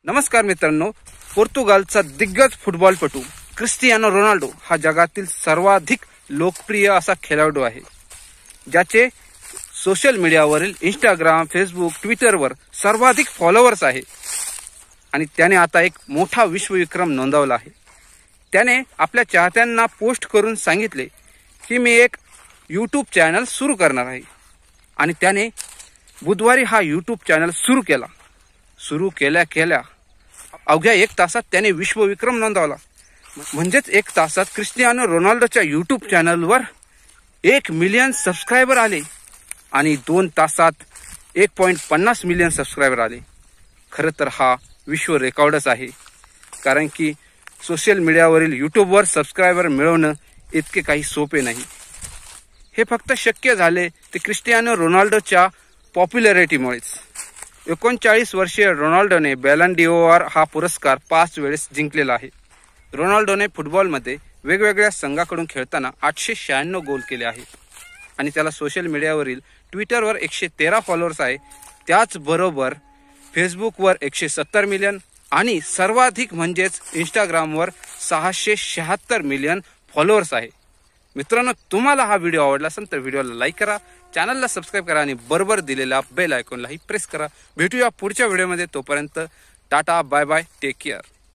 नमस्कार मित्रांनो, पोर्तुगालचा दिग्गज फुटबॉलपटू क्रिस्टियानो रोनाल्डो हा जगातील सर्वाधिक लोकप्रिय असा खेळाडू आहे, ज्याचे सोशल मीडियावरील इंस्टाग्राम, फेसबुक, ट्विटरवर सर्वाधिक फॉलोअर्स आहे आणि त्याने आता एक मोठा विश्वविक्रम नोंदवला आहे। त्याने आपल्या चाहत्यांना पोस्ट करून सांगितले की मी एक यूट्यूब चॅनल सुरू करणार आहे आणि त्याने बुधवारी हा यूट्यूब चॅनल सुरू केल्या अवघ्या 1 तासात त्याने विश्वविक्रम नोंदवला। म्हणजेच 1 तासात क्रिस्टियानो रोनाल्डोच्या यूट्यूब चॅनलवर 1 मिलियन सबस्क्रायबर आले आणि 2 तासात 1.50 मिलियन सबस्क्रायबर आले। खरं तर हा विश्व रेकॉर्डच आहे, कारण की सोशल मीडियावरील यूट्यूबवर सबस्क्रायबर मिळवणं इतके काही सोपे नाही। हे फक्त शक्य झाले ते क्रिस्टियानो रोनाल्डोच्या पॉप्युलॅरिटीमुळेच। 39 वर्षीय रोनाल्डोने बॅलन डिओर हा पुरस्कार 5 वेळेस जिंकलेला आहे। रोनाल्डोने फुटबॉलमध्ये वेगवेगळ्या संघाकडून खेळताना 896 गोल केले आहेत आणि त्याला सोशल मीडियावरील ट्विटरवर 113 फॉलोअर्स आहे। त्याचबरोबर फेसबुकवर 170 मिलियन आणि सर्वाधिक म्हणजेच इंस्टाग्रामवर 676 मिलियन फॉलोअर्स आहे। मित्रांनो, तुम्हाला हा व्हिडिओ आवडला असेल तर व्हिडिओला लाईक करा, चॅनलला सबस्क्राइब करा आणि बरोबर दिलेला बेल आयकॉनलाही प्रेस करा। भेटूया पुढच्या व्हिडिओमध्ये, तोपर्यंत tata, bye bye, take care.